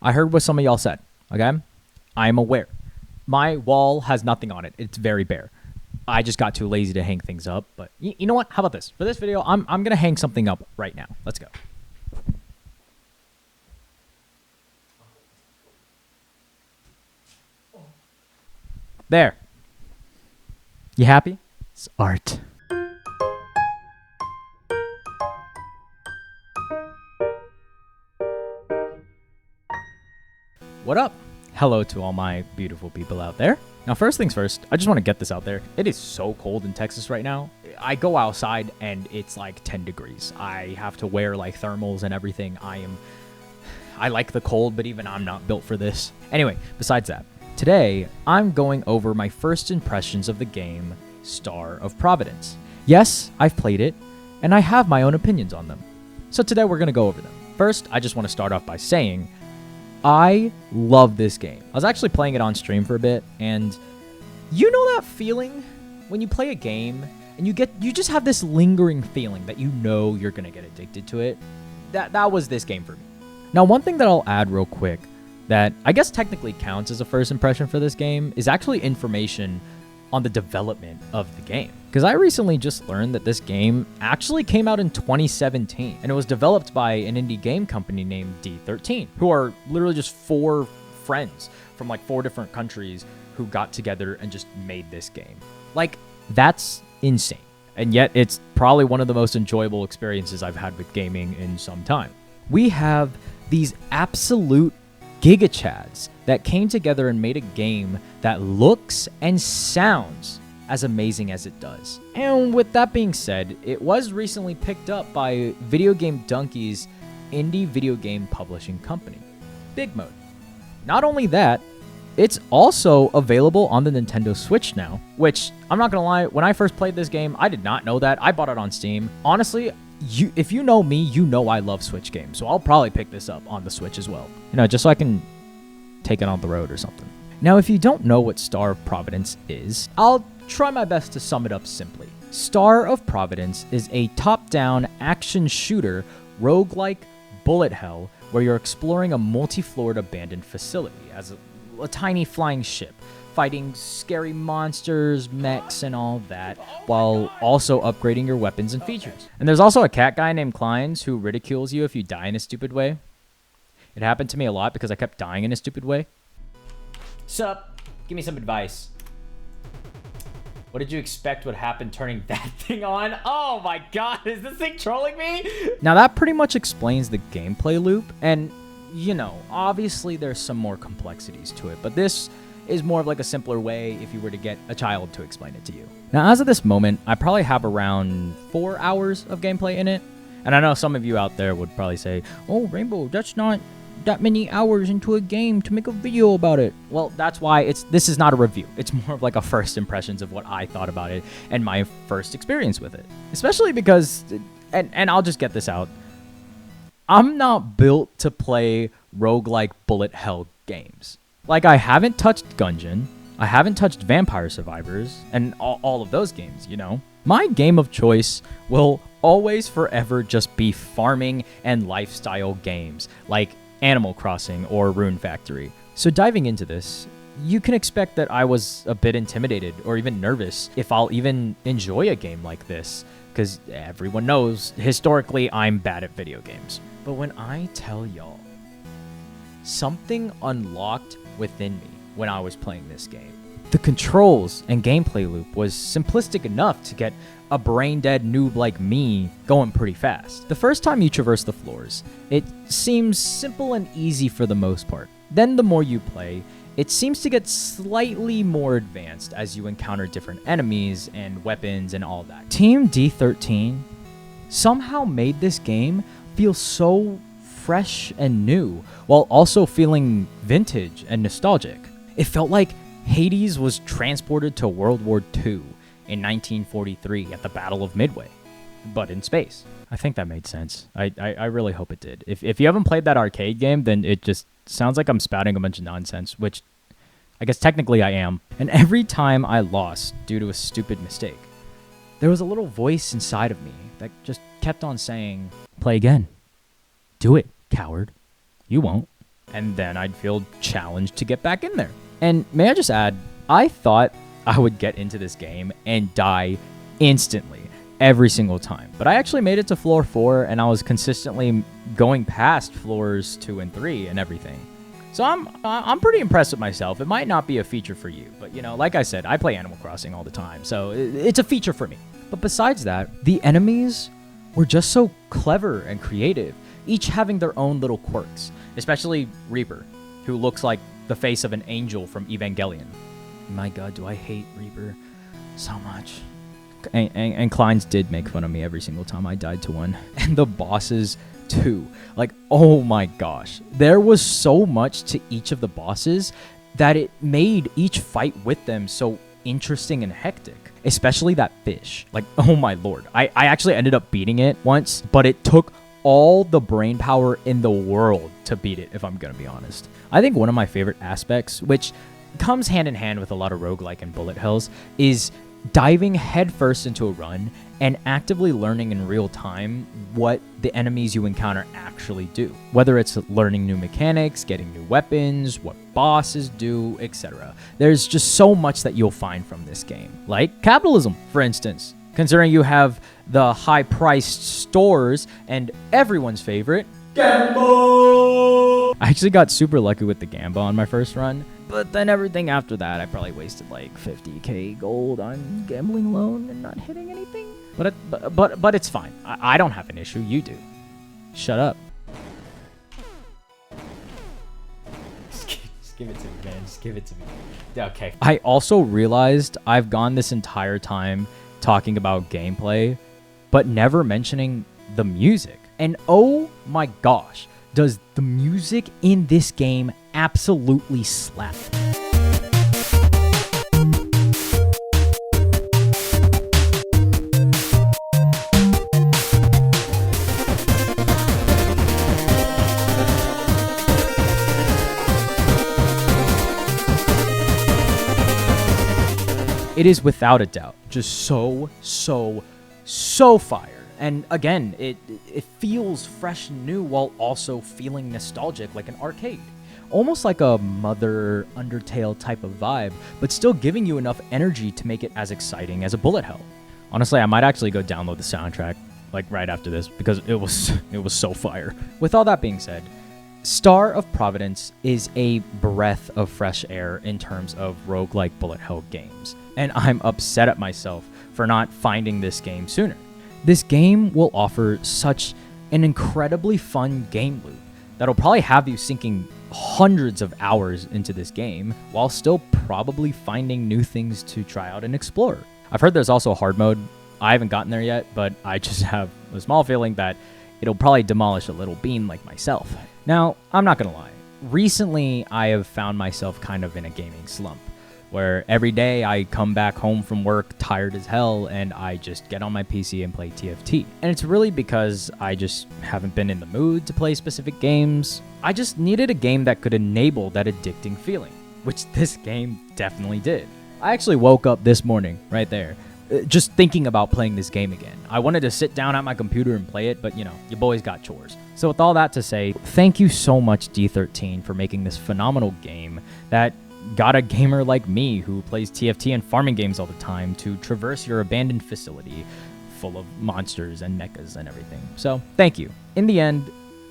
I heard what some of y'all said, okay? I'm aware. My wall has nothing on it. It's very bare. I just got too lazy to hang things up. But you know what? How about this? For this video, I'm going to hang something up right now. Let's go. There. You happy? It's art. What up? Hello to all my beautiful people out there. Now, first things first, I just want to get this out there. It is so cold in Texas right now. I go outside and it's like 10 degrees. I have to wear like thermals and everything. I like the cold, but even I'm not built for this. Anyway, besides that, today I'm going over my first impressions of the game Star of Providence. Yes, I've played it, and I have my own opinions on them. So today we're going to go over them. First, I just want to start off by saying I love this game. I was actually playing it on stream for a bit, and you know that feeling when you play a game and you just have this lingering feeling that you know you're going to get addicted to it? That was this game for me. Now, one thing that I'll add real quick that I guess technically counts as a first impression for this game is actually information on the development of the game. Because I recently just learned that this game actually came out in 2017, and it was developed by an indie game company named D13, who are literally just 4 friends from like 4 different countries who got together and just made this game. Like, that's insane. And yet it's probably one of the most enjoyable experiences I've had with gaming in some time. We have these absolute Giga Chads that came together and made a game that looks and sounds as amazing as it does. And with that being said, it was recently picked up by Video Game Donkey's indie video game publishing company, Big Mode. Not only that, it's also available on the Nintendo Switch now, which I'm not gonna lie, when I first played this game, I did not know that. I bought it on Steam. Honestly, if you know me, you know I love Switch games, so I'll probably pick this up on the Switch as well. You know, just so I can take it on the road or something. Now, if you don't know what Star of Providence is, I'll try my best to sum it up simply. Star of Providence is a top-down action shooter roguelike bullet hell where you're exploring a multi-floored abandoned facility as a tiny flying ship, fighting scary monsters, mechs, and all that, while also upgrading your weapons and features. And there's also a cat guy named Kleins who ridicules you if you die in a stupid way. It happened to me a lot because I kept dying in a stupid way. Sup? Give me some advice. What did you expect would happen turning that thing on? Oh my god, is this thing trolling me? Now that pretty much explains the gameplay loop, and you know, obviously there's some more complexities to it, but this is more of like a simpler way if you were to get a child to explain it to you. Now, as of this moment, I probably have around 4 hours of gameplay in it, and I know some of you out there would probably say, oh, Rainbow, that's not that many hours into a game to make a video about it. Well, that's why this is not a review. It's more of like a first impressions of what I thought about it and my first experience with it. Especially because, and I'll just get this out, I'm not built to play roguelike bullet hell games. Like, I haven't touched Gungeon, I haven't touched Vampire Survivors, and all of those games, you know? My game of choice will always forever just be farming and lifestyle games, like Animal Crossing or Rune Factory. So diving into this, you can expect that I was a bit intimidated or even nervous if I'll even enjoy a game like this, because everyone knows, historically, I'm bad at video games. But when I tell y'all, something unlocked within me when I was playing this game. The controls and gameplay loop was simplistic enough to get a brain-dead noob like me going pretty fast. The first time you traverse the floors, it seems simple and easy for the most part. Then the more you play, it seems to get slightly more advanced as you encounter different enemies and weapons and all that. Team D13 somehow made this game feel so fresh and new, while also feeling vintage and nostalgic. It felt like Hades was transported to World War II in 1943 at the Battle of Midway, but in space. I think that made sense. I really hope it did. If you haven't played that arcade game, then it just sounds like I'm spouting a bunch of nonsense, which I guess technically I am. And every time I lost due to a stupid mistake, there was a little voice inside of me that just kept on saying, play again. Do it, coward. You won't. and then I'd feel challenged to get back in there. And may I just add, I thought I would get into this game and die instantly every single time. But I actually made it to floor 4, and I was consistently going past floors 2 and 3 and everything. So I'm pretty impressed with myself. It might not be a feature for you, but you know, like I said, I play Animal Crossing all the time, so it's a feature for me. But besides that, the enemies were just so clever and creative, each having their own little quirks, especially Reaper, who looks like the face of an angel from Evangelion. My god, do I hate Reaper so much. And Kleins did make fun of me every single time I died to one. And the bosses too. Like, oh my gosh. There was so much to each of the bosses that it made each fight with them so interesting and hectic. Especially that fish. Like, oh my lord. I actually ended up beating it once, but it took all the brain power in the world to beat it, if I'm gonna be honest. I think one of my favorite aspects, which comes hand in hand with a lot of roguelike and bullet hells, is diving headfirst into a run and actively learning in real time what the enemies you encounter actually do. Whether it's learning new mechanics, getting new weapons, what bosses do, etc. There's just so much that you'll find from this game. Like capitalism, for instance. Considering you have the high-priced stores and everyone's favorite, Gamble! I actually got super lucky with the Gamba on my first run, but then everything after that, I probably wasted like 50k gold on gambling alone and not hitting anything. But it's fine. I don't have an issue. You do. Shut up. Just give it to me, man. Just give it to me. Okay. I also realized I've gone this entire time talking about gameplay, but never mentioning the music. And oh my gosh, does the music in this game absolutely slap. It is without a doubt just so fire. And again, it feels fresh and new while also feeling nostalgic like an arcade. Almost like a Mother Undertale type of vibe, but still giving you enough energy to make it as exciting as a bullet hell. Honestly, I might actually go download the soundtrack like right after this because it was so fire. With all that being said, Star of Providence is a breath of fresh air in terms of roguelike bullet hell games. And I'm upset at myself for not finding this game sooner. This game will offer such an incredibly fun game loop that'll probably have you sinking hundreds of hours into this game while still probably finding new things to try out and explore. I've heard there's also a hard mode. I haven't gotten there yet, but I just have a small feeling that it'll probably demolish a little bean like myself. Now, I'm not gonna lie. Recently, I have found myself kind of in a gaming slump, where every day I come back home from work tired as hell and I just get on my PC and play TFT. And it's really because I just haven't been in the mood to play specific games. I just needed a game that could enable that addicting feeling, which this game definitely did. I actually woke up this morning, right there, just thinking about playing this game again. I wanted to sit down at my computer and play it, but you know, your boy's got chores. So with all that to say, thank you so much D13 for making this phenomenal game that got a gamer like me who plays TFT and farming games all the time to traverse your abandoned facility full of monsters and mechas and everything. So thank you. In the end,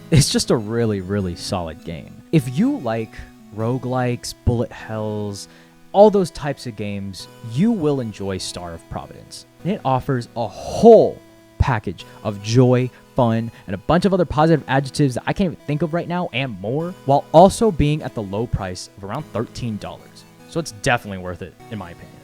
it's just a really solid game. If you like roguelikes, bullet hells, all those types of games, you will enjoy Star of Providence. And it offers a whole package of joy, fun, and a bunch of other positive adjectives that I can't even think of right now and more, while also being at the low price of around $13. So it's definitely worth it, in my opinion.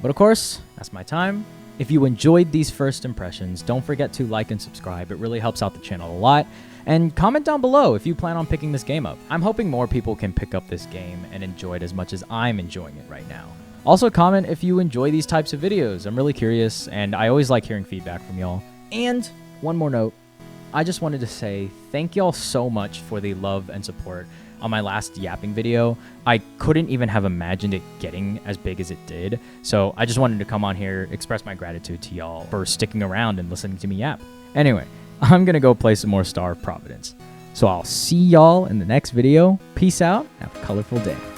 But of course, that's my time. If you enjoyed these first impressions, don't forget to like and subscribe. It really helps out the channel a lot. And comment down below if you plan on picking this game up. I'm hoping more people can pick up this game and enjoy it as much as I'm enjoying it right now. Also comment if you enjoy these types of videos. I'm really curious, and I always like hearing feedback from y'all. And one more note, I just wanted to say thank y'all so much for the love and support on my last yapping video. I couldn't even have imagined it getting as big as it did. So I just wanted to come on here, express my gratitude to y'all for sticking around and listening to me yap. Anyway, I'm gonna go play some more Star of Providence. So I'll see y'all in the next video. Peace out. Have a colorful day.